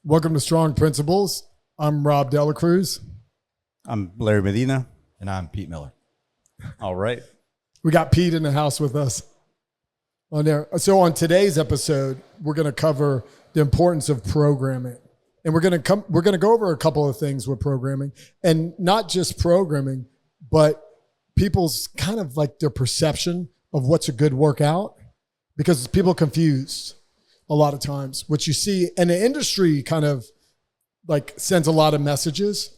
Welcome to Strong Principles. I'm Rob Delacruz. I'm Larry Medina. And I'm Pete Miller. All right. We got Pete in the house with us on there. So on today's episode, we're going to cover the importance of programming. And we're going to go over a couple of things with programming, and not just programming, but people's kind of like their perception of what's a good workout, because people are confused a lot of times. What you see, and the industry kind of like sends a lot of messages,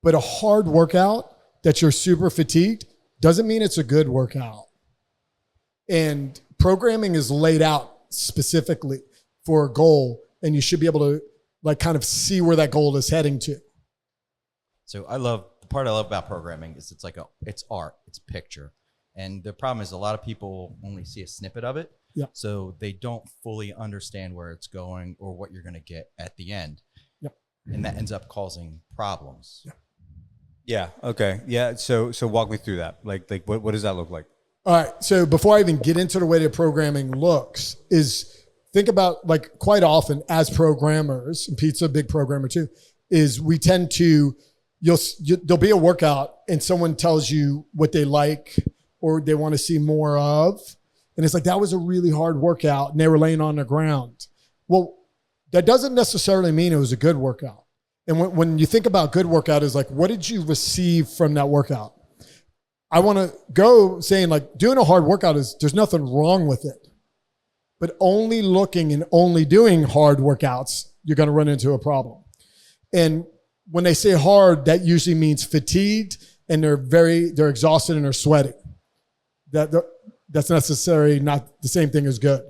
but a hard workout that you're super fatigued doesn't mean it's a good workout. And programming is laid out specifically for a goal, and you should be able to like kind of see where that goal is heading to. So the part I love about programming is it's art, it's picture. And the problem is a lot of people only see a snippet of it. Yeah. So they don't fully understand where it's going or what you're going to get at the end. Yep. And that ends up causing problems. Yeah. Yeah. Okay. Yeah. So walk me through that. Like what does that look like? All right. So before I even get into the way that programming looks, is think about, like, quite often as programmers, and Pete's a big programmer too, is we tend to, there'll be a workout and someone tells you what they like or they want to see more of. And it's like, that was a really hard workout and they were laying on the ground. Well, that doesn't necessarily mean it was a good workout. And when you think about good workout, is like, what did you receive from that workout? I want to go saying, like, doing a hard workout there's nothing wrong with it, but only looking and only doing hard workouts, you're going to run into a problem. And when they say hard, that usually means fatigued and they're exhausted and they're sweating. That's necessarily not the same thing as good.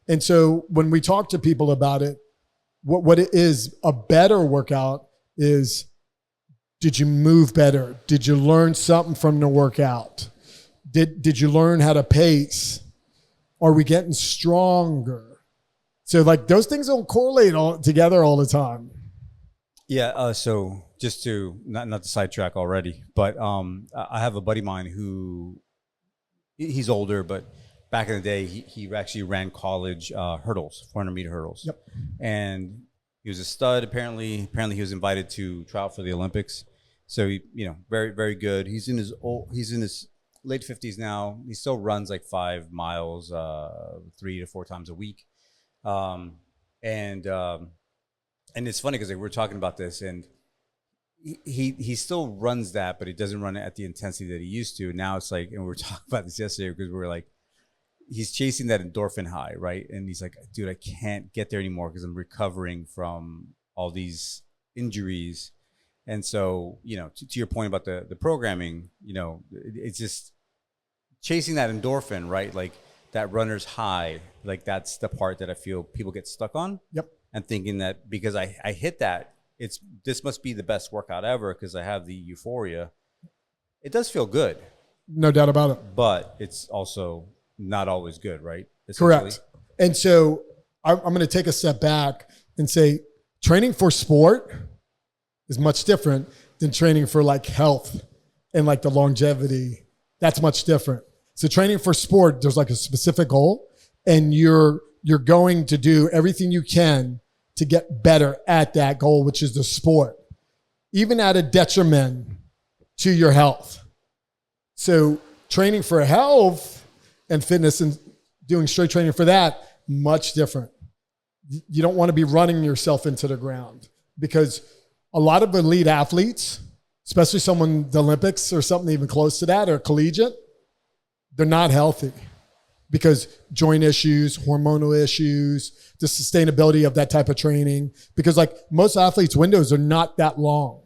And so when we talk to people about it, what it is, a better workout is, did you move better? Did you learn something from the workout? Did you learn how to pace? Are we getting stronger? So like those things don't correlate together all the time. Yeah. So just to not to sidetrack already, but I have a buddy of mine who he's older, but back in the day, he actually ran college hurdles, 400-meter hurdles. Yep. And he was a stud. Apparently he was invited to try out for the Olympics. So he, very, very good. He's in his late 50s now. He still runs like 5 miles 3 to 4 times a week. And it's funny because we're talking about this, and he still runs that, but he doesn't run it at the intensity that he used to. Now it's like, and we were talking about this yesterday because we were like, he's chasing that endorphin high, right? And he's like, dude, I can't get there anymore because I'm recovering from all these injuries. And so, to your point about the programming, it's just chasing that endorphin, right? Like that runner's high, like that's the part that I feel people get stuck on. Yep. And thinking that because I hit that, this must be the best workout ever because I have the euphoria. It does feel good. No doubt about it. But it's also not always good, right? Correct. And so I'm going to take a step back and say training for sport is much different than training for like health and like the longevity. That's much different. So training for sport, there's like a specific goal, and you're going to do everything you can to get better at that goal, which is the sport, even at a detriment to your health. So training for health and fitness and doing straight training for that, much different. You don't want to be running yourself into the ground, because a lot of elite athletes, especially someone the Olympics or something even close to that, or collegiate, they're not healthy because joint issues, hormonal issues, the sustainability of that type of training. Because like most athletes' windows are not that long.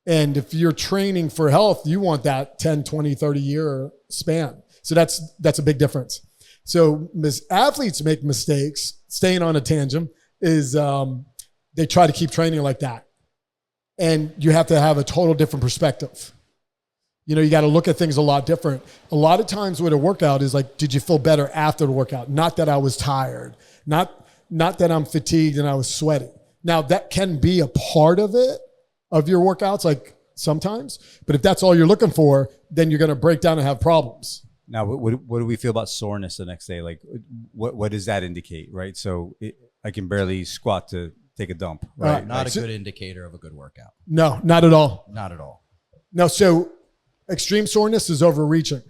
And if you're training for health, you want that 10, 20, 30 year span. So that's a big difference. So athletes make mistakes, staying on a tangent, is they try to keep training like that. And you have to have a total different perspective. You got to look at things a lot different. A lot of times with a workout is like, did you feel better after the workout? Not that I was tired, not that I'm fatigued and I was sweating. Now that can be a part of it, of your workouts, like sometimes, but if that's all you're looking for, then you're going to break down and have problems. Now, what do we feel about soreness the next day? Like, what does that indicate, right? So I can barely squat to take a dump, right? Not a good indicator of a good workout. No, not at all. Not at all. No, so extreme soreness is overreaching.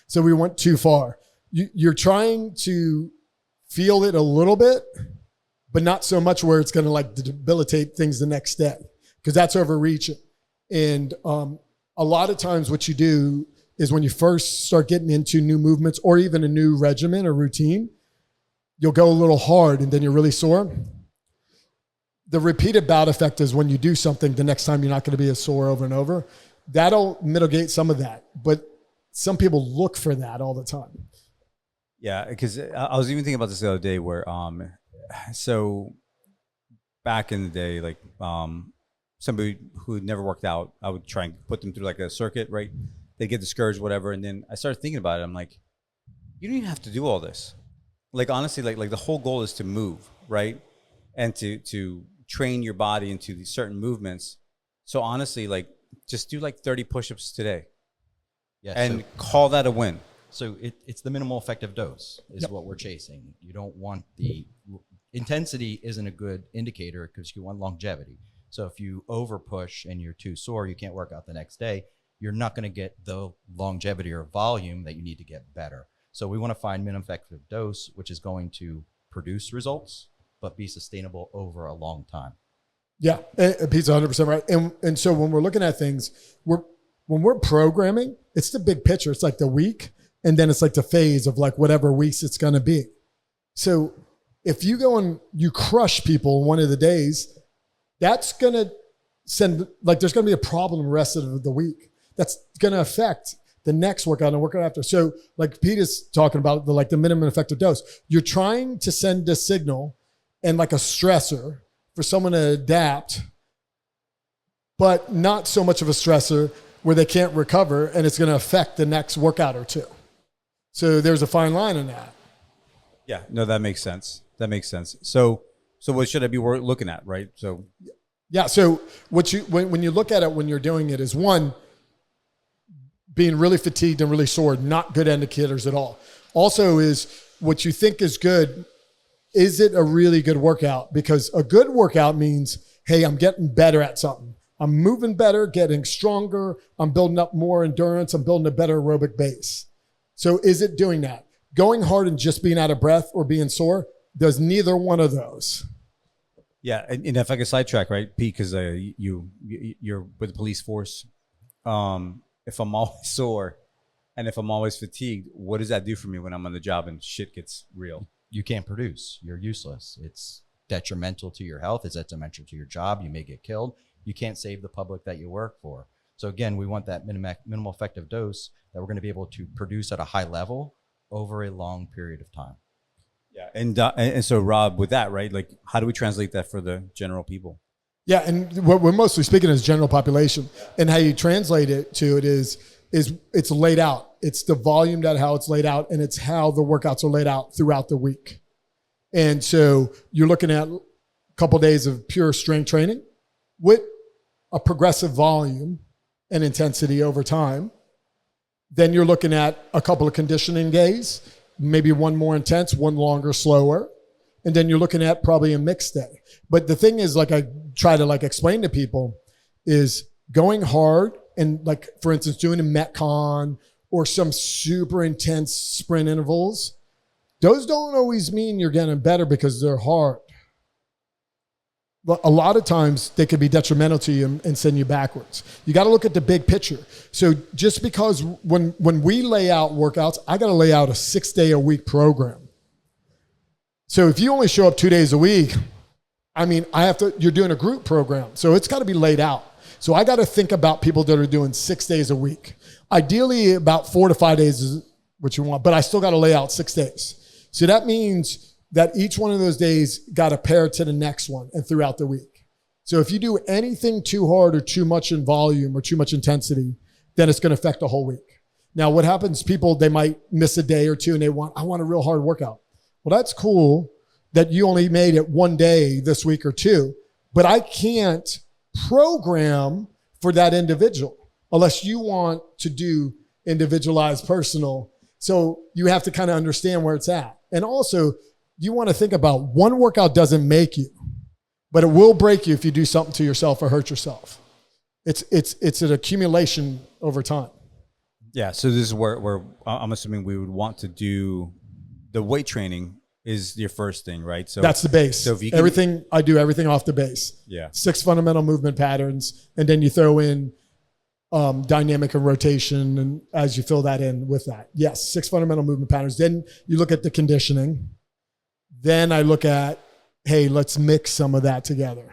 So we went too far. You're trying to feel it a little bit, but not so much where it's going to like debilitate things the next day, because that's overreaching. And a lot of times what you do is when you first start getting into new movements or even a new regimen or routine, you'll go a little hard and then you're really sore. The repeated bout effect is when you do something, the next time you're not going to be as sore over and over. That'll mitigate some of that. But some people look for that all the time. Yeah, because I was even thinking about this the other day where, so back in the day, like somebody who had never worked out, I would try and put them through like a circuit, right? They get discouraged, whatever. And then I started thinking about it. I'm like, you don't even have to do all this. Like, honestly, like the whole goal is to move, right? And to train your body into these certain movements. So honestly, like just do like 30 push-ups today. Yeah, and call that a win. So it's the minimal effective dose is what we're chasing. You don't want the intensity isn't a good indicator because you want longevity. So if you over push and you're too sore, you can't work out the next day, you're not going to get the longevity or volume that you need to get better. So we want to find minimum effective dose, which is going to produce results, but be sustainable over a long time. Yeah, Pete's 100% right. And so when we're looking at things, when we're programming, it's the big picture. It's like the week, and then it's like the phase of like whatever weeks it's going to be. So if you go and you crush people one of the days, that's going to send, like there's going to be a problem the rest of the week. That's going to affect the next workout and workout after. So like Pete is talking about the minimum effective dose. You're trying to send a signal and like a stressor for someone to adapt, but not so much of a stressor where they can't recover and it's going to affect the next workout or two. So there's a fine line in that. Yeah, no, that makes sense. That makes sense. So what should I be looking at, right? So yeah, so what when you look at it when you're doing it is one, being really fatigued and really sore, not good indicators at all. Also is what you think is good, is it a really good workout? Because a good workout means, hey, I'm getting better at something. I'm moving better, getting stronger. I'm building up more endurance. I'm building a better aerobic base. So is it doing that? Going hard and just being out of breath or being sore does neither one of those. Yeah, and if I could sidetrack, right, Pete, because you're with the police force. If I'm always sore and if I'm always fatigued, what does that do for me when I'm on the job and shit gets real? You can't produce. You're useless. It's detrimental to your health. It's detrimental to your job. You may get killed. You can't save the public that you work for. So again, we want that minimal effective dose that we're going to be able to produce at a high level over a long period of time. Yeah, and so Rob, with that, right? Like, how do we translate that for the general people? Yeah, and what we're mostly speaking is general population, and how you translate it to it is it's laid out. It's the volume that how it's laid out, and it's how the workouts are laid out throughout the week. And so you're looking at a couple of days of pure strength training with a progressive volume and intensity over time. Then you're looking at a couple of conditioning days, maybe one more intense, one longer, slower. And then you're looking at probably a mixed day. But the thing is, like I try to like explain to people, is going hard and like, for instance, doing a Metcon or some super intense sprint intervals, those don't always mean you're getting better because they're hard. But a lot of times they could be detrimental to you and send you backwards. You got to look at the big picture. So just because when we lay out workouts, I got to lay out a 6-day-a-week program. So if you only show up 2 days a week, I mean, you're doing a group program. So it's got to be laid out. So I got to think about people that are doing 6 days a week. Ideally about 4 to 5 days is what you want, but I still got to lay out 6 days. So that means that each one of those days got to pair to the next one and throughout the week. So if you do anything too hard or too much in volume or too much intensity, then it's going to affect the whole week. Now, what happens, people, they might miss a day or two and I want a real hard workout. Well, that's cool that you only made it one day this week or two, but I can't program for that individual unless you want to do individualized personal. So you have to kind of understand where it's at. And also, you want to think about one workout doesn't make you. but it will break you if you do something to yourself or hurt yourself. It's an accumulation over time. Yeah. So this is where I'm assuming we would want to do the weight training is your first thing, right? So that's the base. So if you I do everything off the base. Yeah. 6 fundamental movement patterns, and then you throw in dynamic and rotation, and as you fill that in with that. Yes, 6 fundamental movement patterns. Then you look at the conditioning. Then I look at, hey, let's mix some of that together.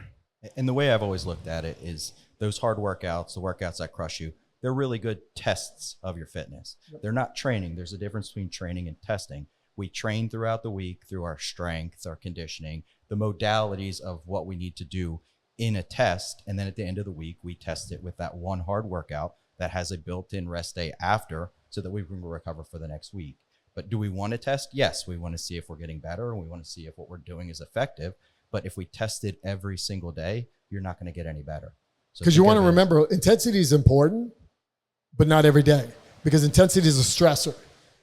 And the way I've always looked at it is those hard workouts, the workouts that crush you, they're really good tests of your fitness. They're not training. There's a difference between training and testing. We train throughout the week through our strength, our conditioning, the modalities of what we need to do in a test. And then at the end of the week, we test it with that one hard workout that has a built-in rest day after so that we can recover for the next week. But do we want to test? Yes, we want to see if we're getting better and we want to see if what we're doing is effective. But if we test it every single day, you're not going to get any better. Because you want to remember, intensity is important, but not every day. Because intensity is a stressor.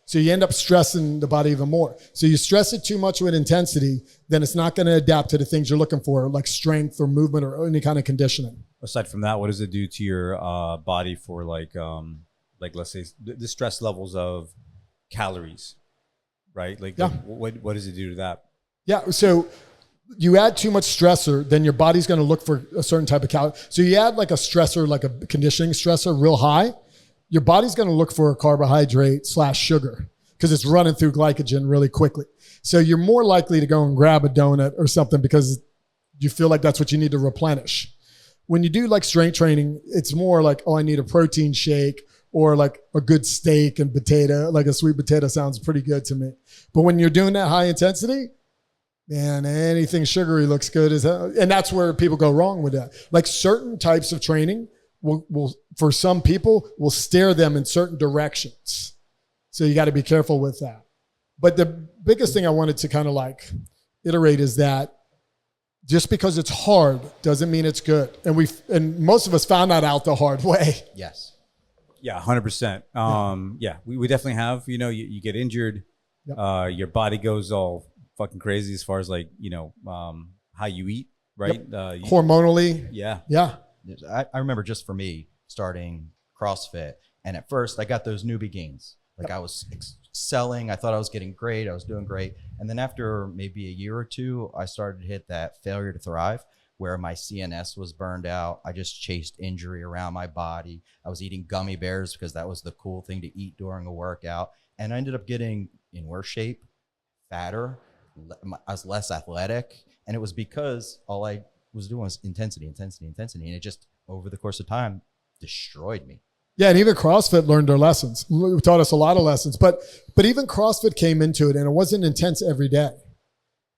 So you end up stressing the body even more. So you stress it too much with intensity, then it's not going to adapt to the things you're looking for, like strength or movement or any kind of conditioning. Aside from that, what does it do to your body for like let's say the stress levels of calories, right? Like, yeah. What does it do to that? Yeah. So you add too much stressor, then your body's going to look for a certain type of calorie. So you add like a stressor, like a conditioning stressor real high, your body's going to look for a carbohydrate / sugar because it's running through glycogen really quickly. So you're more likely to go and grab a donut or something because you feel like that's what you need to replenish. When you do like strength training, it's more like, oh, I need a protein shake or like a good steak and potato, like a sweet potato sounds pretty good to me. But when you're doing that high intensity, man, anything sugary looks good as hell. And that's where people go wrong with that. Like certain types of training will for some people, will steer them in certain directions. So you got to be careful with that. But the biggest thing I wanted to kind of like iterate is that just because it's hard doesn't mean it's good. And most of us found that out the hard way. Yes. Yeah, 100%. Yeah, we definitely have, you get injured, yep. Your body goes all fucking crazy as far as like, how you eat, right? Yep. Hormonally. Yeah. Yeah. I remember just for me starting CrossFit, and at first I got those newbie gains. Like I was excelling. I thought I was getting great. I was doing great. And then after maybe a year or two, I started to hit that failure to thrive where my CNS was burned out. I just chased injury around my body. I was eating gummy bears because that was the cool thing to eat during a workout. And I ended up getting in worse shape, fatter. I was less athletic. And it was because all I was doing was intensity. And it just, over the course of time, destroyed me. Yeah, and even CrossFit learned their lessons. It taught us a lot of lessons. But even CrossFit came into it, and it wasn't intense every day.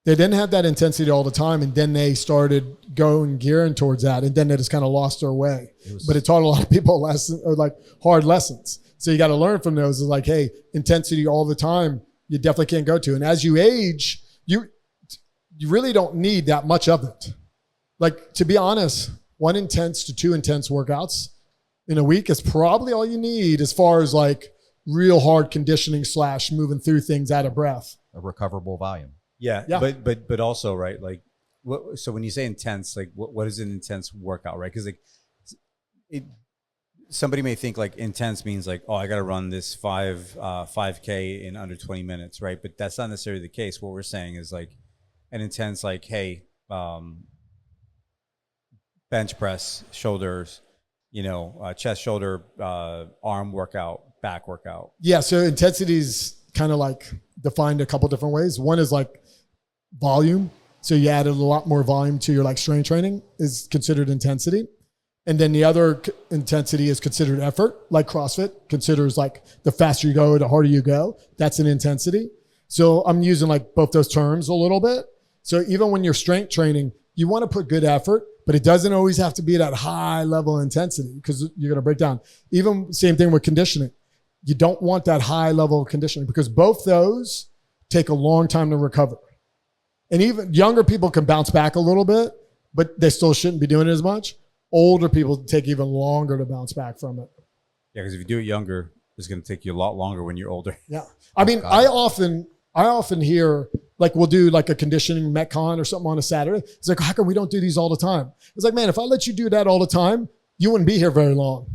They didn't have that intensity all the time, and then they started gearing towards that, and then they just kind of lost their way. But it taught a lot of people lessons, or like hard lessons. So you got to learn from those. It's like, hey, intensity all the time, you definitely can't go to. And as you age, you really don't need that much of it. Like, to be honest, 1 intense to 2 intense workouts in a week is probably all you need as far as like real hard conditioning / moving through things out of breath. A recoverable volume. Yeah. But also, right, like, so when you say intense, like what is an intense workout, right? Because like somebody may think like intense means like, oh, I got to run this 5K in under 20 minutes, right? But that's not necessarily the case. What we're saying is like an intense, like, hey, bench press, shoulders, chest, shoulder, arm workout, back workout. Yeah. So intensity is kind of like defined a couple different ways. One is like volume. So you added a lot more volume to your like strength training is considered intensity. And then the other intensity is considered effort, like CrossFit considers like the faster you go, the harder you go. That's an intensity. So I'm using like both those terms a little bit. So even when you're strength training, you want to put good effort, but it doesn't always have to be that high level intensity because you're going to break down. Even same thing with conditioning. You don't want that high level of conditioning because both those take a long time to recover. And even younger people can bounce back a little bit, but they still shouldn't be doing it as much. Older people take even longer to bounce back from it. Yeah, because if you do it younger, it's going to take you a lot longer when you're older. Yeah. I mean, I I often hear, like, we'll do like a conditioning Metcon or something on a Saturday. It's like, how come we don't do these all the time? It's like, man, if I let you do that all the time, you wouldn't be here very long.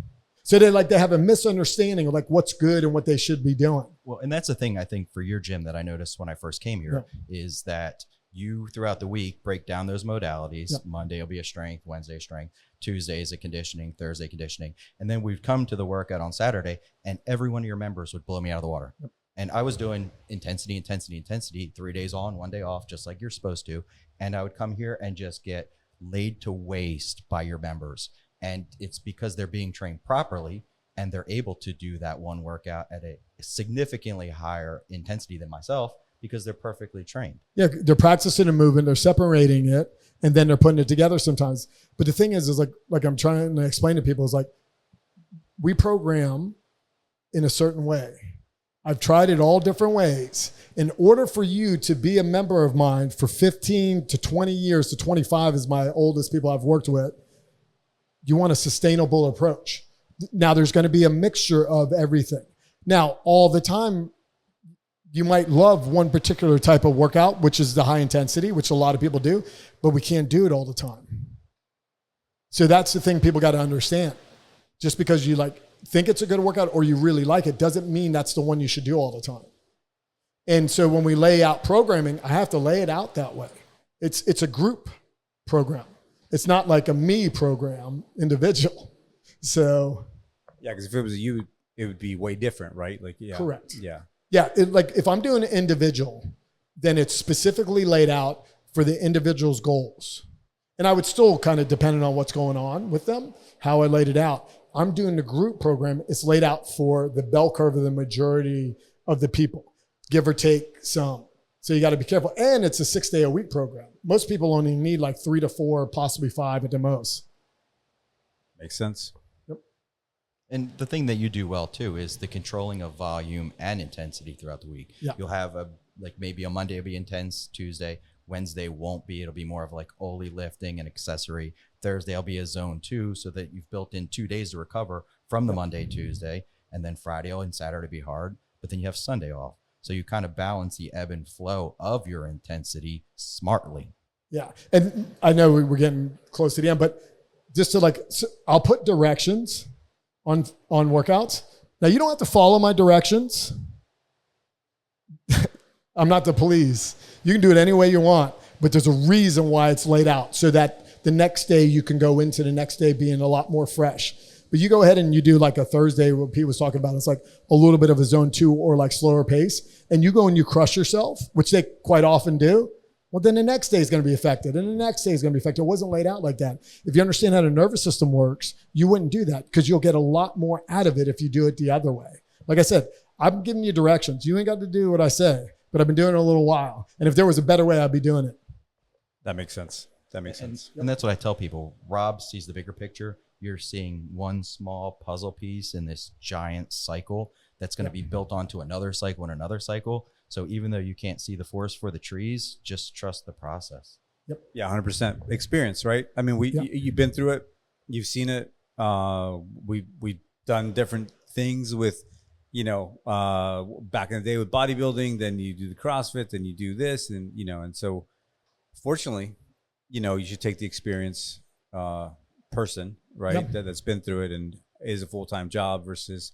So they have a misunderstanding of like what's good and what they should be doing. Well, and that's the thing I think for your gym that I noticed when I first came here is that you throughout the week break down those modalities. Yep. Monday will be a strength, Wednesday strength, Tuesday is a conditioning, Thursday conditioning. And then we'd come to the workout on Saturday and every one of your members would blow me out of the water. Yep. And I was doing intensity, 3 days on, 1 day off, just like you're supposed to. And I would come here and just get laid to waste by your members. And it's because they're being trained properly and they're able to do that one workout at a significantly higher intensity than myself because they're perfectly trained. Yeah, they're practicing a movement, they're separating it, and then they're putting it together sometimes. But the thing is like I'm trying to explain to people is like, we program in a certain way. I've tried it all different ways. In order for you to be a member of mine for 15 to 20 years to 25 is my oldest people I've worked with, you want a sustainable approach. Now there's going to be a mixture of everything. Now, all the time, you might love one particular type of workout, which is the high intensity, which a lot of people do, but we can't do it all the time. So that's the thing people got to understand. Just because you like think it's a good workout or you really like it doesn't mean that's the one you should do all the time. And so when we lay out programming, I have to lay it out that way. It's a group program. It's not like a me program, individual. So Yeah, because if it was you, it would be way different, right? Like, yeah. Correct. Yeah. Yeah, like if I'm doing an individual, then it's specifically laid out for the individual's goals. And I would still kind of, depending on what's going on with them, how I laid it out. I'm doing the group program. It's laid out for the bell curve of the majority of the people, give or take some. So you got to be careful. And it's a 6-day-a-week program. Most people only need like 3 to 4, possibly 5 at the most. Makes sense. Yep. And the thing that you do well too is the controlling of volume and intensity throughout the week. Yeah. You'll have maybe a Monday will be intense, Tuesday, Wednesday won't be. It'll be more of like only lifting and accessory. Thursday will be a zone 2 so that you've built in 2 days to recover from the Monday, Tuesday, and then Friday and Saturday be hard, but then you have Sunday off. So you kind of balance the ebb and flow of your intensity smartly. Yeah. And I know we're getting close to the end, but just to I'll put directions on workouts. Now you don't have to follow my directions. I'm not the police. You can do it any way you want, but there's a reason why it's laid out so that the next day you can go into the next day being a lot more fresh. But you go ahead and you do like a Thursday, what Pete was talking about. It's like a little bit of a zone 2 or like slower pace. And you go and you crush yourself, which they quite often do. Well, then the next day is going to be affected. And the next day is going to be affected. It wasn't laid out like that. If you understand how the nervous system works, you wouldn't do that because you'll get a lot more out of it if you do it the other way. Like I said, I'm giving you directions. You ain't got to do what I say, but I've been doing it a little while. And if there was a better way, I'd be doing it. That makes sense. And that's what I tell people. Rob sees the bigger picture. You're seeing one small puzzle piece in this giant cycle that's going to be built onto another cycle and another cycle. So even though you can't see the forest for the trees, just trust the process. Yep. Yeah, 100% experience, right? I mean, you've been through it, you've seen it. We've done different things with, back in the day with bodybuilding. Then you do the CrossFit, then you do this, and so fortunately, you should take the experience person, right? Yep. That's been through it and is a full-time job versus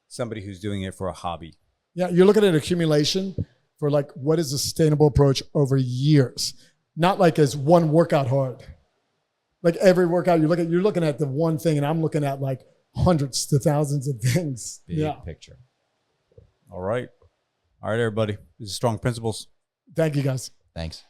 somebody who's doing it for a hobby. Yeah, you're looking at accumulation for like what is a sustainable approach over years, not like as one workout hard. Like every workout you're looking at the one thing, and I'm looking at like hundreds to thousands of things. Big picture. All right, everybody. These are strong principles. Thank you, guys. Thanks.